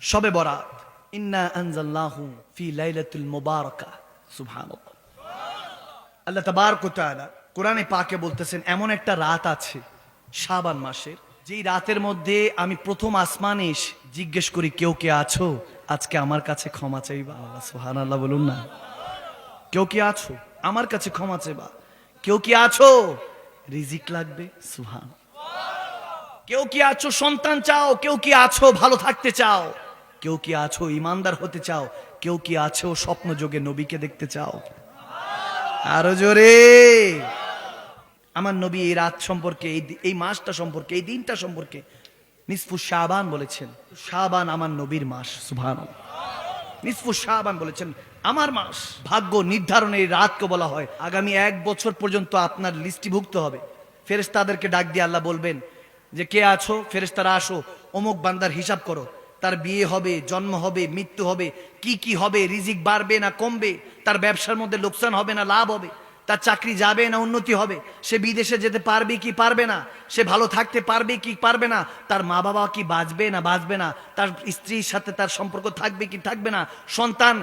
শবে বরাত, ইন্না আনজালনাহু ফি লাইলাতুল মুবারাকা। সুবহানাল্লাহ। আল্লাহ তাবারক ওয়া তাআলা কোরআনে পাকে বলতেছেন এমন একটা রাত আছে শাবান মাসের, যেই রাতের মধ্যে আমি প্রথম আসমানে এসে জিজ্ঞেস করি, কেউ কে আছো আজকে আমার কাছে ক্ষমা চাইবা? সুবহানাল্লাহ বলুন না। কেউ কি আছো আমার কাছে ক্ষমা চাইবা? কেউ কি আছো রিজিক লাগবে? সুবহানাল্লাহ। কেউ কি আছো সন্তান চাও? কেউ কি আছো ভালো থাকতে চাও? কেউ কি আছো ইমানদার হতে চাও? কেউ কি আছো স্বপ্ন যোগে নবীকে দেখতে চাও? আরো জোরে। আমার নবী এই রাত সম্পর্কে, এই মাসটা সম্পর্কে, এই দিনটা সম্পর্কে নিসফু শাবান বলেছেন, শাবান আমার নবীর মাস। সুবহানাল্লাহ। নিসফু শাবান বলেছেন আমার মাস। ভাগ্য নির্ধারণের এই রাতকে বলা হয় আগামী 1 বছর পর্যন্ত আপনার লিস্টিভুক্ত হবে। ফেরেশতাদেরকে ডাক দিয়ে আল্লাহ বলবেন যে কে আছো? ফেরেশতারা আসো, অমুক বান্দার হিসাব করো, তার বিয়ে হবে, জন্ম হবে, মৃত্যু হবে, কি কি হবে, রিজিক বাড়বে না কমবে, তার ব্যবসার মধ্যে লোকসান হবে না লাভ হবে, তার চাকরি যাবে না উন্নতি হবে, সে বিদেশে যেতে পারবে কি পারবে না, সে ভালো থাকতে পারবে কি পারবে না, তার মা বাবা কি বাঁচবে না বাঁচবে না, তার স্ত্রীর সাথে তার সম্পর্ক থাকবে কি থাকবে না, সন্তান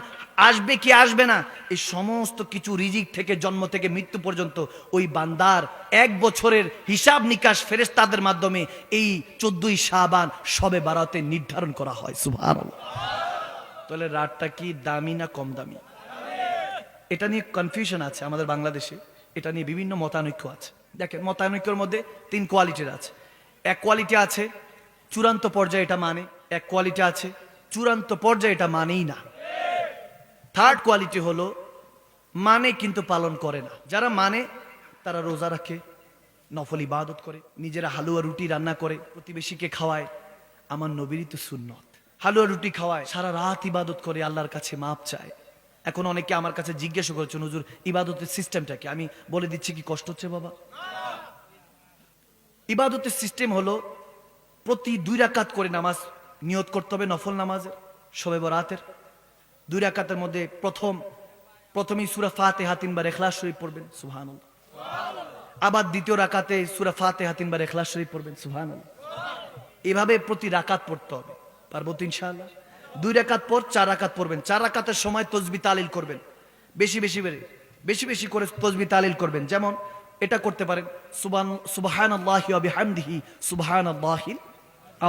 আসবে কি আসবে না, এই সমস্ত কিছু রিজিক থেকে জন্ম থেকে মৃত্যু পর্যন্ত ওই বান্দার 1 বছরের হিসাব নিকাশ ফেরেশতাদের মাধ্যমে এই 14ই শাবান শবে বারাতে নির্ধারণ করা হয়। সুবহানাল্লাহ। তাহলে রাতটা কি দামি না কম দামি? এটা নিয়ে কনফিউশন আছে আমাদের বাংলাদেশে, এটা নিয়ে বিভিন্ন মতানৈক্য আছে। দেখেন, মতানৈক্যের মধ্যে 3 কোয়ালিটির আছে। এক কোয়ালিটি আছে চূড়ান্ত পর্যায়ে এটা মানে, এক কোয়ালিটি আছে চূড়ান্ত পর্যায়ে এটা মানেই না। থার্ড কোয়ালিটি হলো মানে কিন্তু পালন করে না। যারা মানে তারা রোজা রাখে, নফল ইবাদত করে, নিজেরা হালুয়া রুটি রান্না করে প্রতিবেশীকে খাওয়ায়। আমার নবীরই তো সুন্নত, হালুয়া রুটি খাওয়ায়, সারা রাত ইবাদত করে, আল্লাহর কাছে মাপ চায়। এখন অনেকে আমার কাছে জিজ্ঞাসা করেছেন, হুজুর ইবাদতের সিস্টেমটা কি? আমি বলে দিচ্ছি, কি কষ্ট হচ্ছে বাবা? ইবাদতের সিস্টেম হলো প্রতি 2 রাকাত করে নামাজ নিয়ত করতে হবে, নফল নামাজের, শবে বরাতের 2 রাকাতের মধ্যে প্রথমেই সূরা ফাতিহা 3 বার ইখলাস শরীফ পড়বেন। সুবহানাল্লাহ। আবার দ্বিতীয় রাকাতে সূরা ফাতিহা 3 বার ইখলাস শরীফ পড়বেন। সুবহানাল্লাহ। এভাবে প্রতি রাকাত পড়তে হবে। পারবো তো ইনশাআল্লাহ? 2 রাকাত পর 4 রাকাত পড়বেন। 4 রাকাতের সময় তাসবিহ তাহলিল করবেন, বেশি বেশি করে তাসবিহ তাহলিল করবেন। যেমন এটা করতে পারেন, সুবহানাল্লাহি ওয়া বিহামদিহি সুবহানাল্লাহিল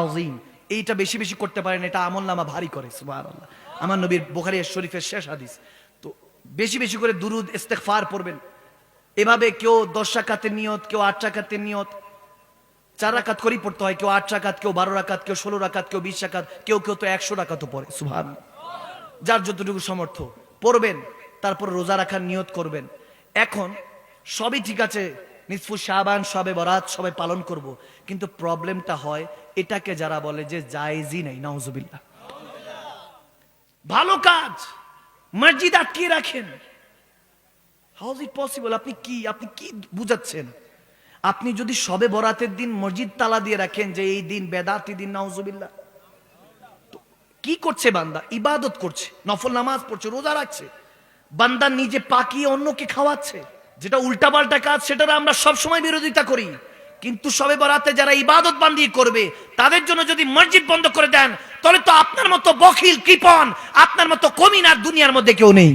আযীম। এইটা বেশি বেশি করতে পারেন, এটা আমলনামা ভারী করে। সুবহানাল্লাহ। আমার নবীর বুখারী শরীফের শেষ হাদিস। তো বেশি বেশি করে দুরুদ ইস্তেগফার পড়বেন। এভাবে কেউ 10 রাকাতের নিয়ত, কেউ 8 রাকাতের নিয়ত, 4 রাকাত করেই পড়তে হয়, কেউ 8 রাকাত, কেউ 12 রাকাত, কেউ 16 রাকাত, কেউ 20 রাকাত, কেউ তো 100 রাকাতও পড়ে। সুবহানাল্লাহ। যার যতটুকু সমর্থ পড়বেন, তারপর রোজা রাখার নিয়ত করবেন। এখন সবই ঠিক আছে, নিসফু শাবান শবে বরাত সবাই পালন করব, কিন্তু প্রবলেমটা হয় এটাকে যারা বলে যে জায়েজই নাই। নাউজুবিল্লাহ। ভালো কাজ মসজিদ আটকে রাখেন, হাউ ইজ ইট পসিবল? আপনি কি বুঝাচ্ছেন? আপনি যদি শবে বরাতের দিন মসজিদ তালা দিয়ে রাখেন যে এই দিন বেদাতি দিন, নাউজুবিল্লাহ, কি করছে বান্দা? ইবাদত করছে, নফল নামাজ পড়ছে, রোজা রাখছে, বান্দা নিজে পাকিয়ে অন্যকে খাওয়াচ্ছে, যেটা উল্টাপাল্টা কাজ, সেটার আমরা সব সময় বিরোধিতা করি। কিন্তু শবে বরাতে যারা ইবাদত বান্দি করবে তাদের জন্য যদি মসজিদ বন্ধ করে দেন, তাহলে তো আপনার মতো বখিল কৃপণ, আপনার মতো কমিনার দুনিয়ার মধ্যে কেউ নেই।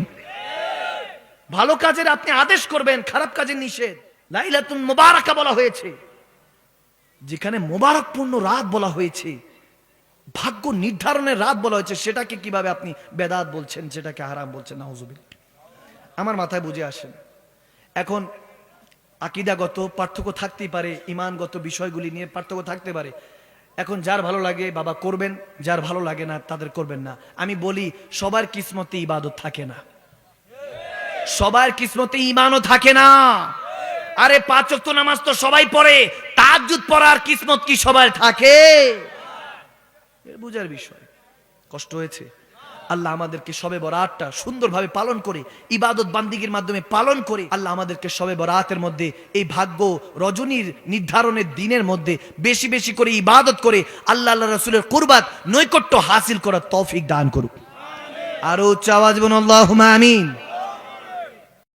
ভালো কাজের আপনি আদেশ করবেন, খারাপ কাজের নিষেধ। লাইলাতুল মুবারাকা বলা হয়েছে, যেখানে মুবারকপূর্ণ রাত বলা হয়েছে, ভাগ্য নির্ধারণের রাত বলা হয়েছে, সেটাকে কিভাবে আপনি বেদাত বলছেন, সেটাকে হারাম বলছেন? নাউজুবিল্লাহ। আমার মাথায় বুঝে আসেন। এখন আকীদাগত পার্থক্য থাকতেই পারে, ঈমানগত বিষয়গুলি নিয়ে পার্থক্য থাকতে পারে। এখন যার ভালো লাগে বাবা করবেন, যার ভালো লাগে না তাদের করবেন না। আমি বলি, সবার কিসমতে ইবাদত থাকে না, সবার কিসমতে ঈমানও থাকে না। আরে 5 ওয়াক্ত নামাজ তো সবাই পড়ে, তাহাজ্জুদ পড়ার কিসমত কি সবার থাকে? এর বুঝার বিষয়। কষ্ট হয়েছে। আল্লাহ আমাদেরকে শবে বরাতটা সুন্দরভাবে পালন করে, ইবাদত বান্দিগির মাধ্যমে পালন করে, আল্লাহ আমাদেরকে শবে বরাতের মধ্যে এই ভাগ্য রজনীর নির্ধারণের দিনের মধ্যে বেশি বেশি করে ইবাদত করে আল্লাহ রাসূলের কুরবাত নৈকট্য হাসিল করার তৌফিক দান করুক। আরো উচ্চ আওয়াজ বলুন আল্লাহুম্মা আমিন।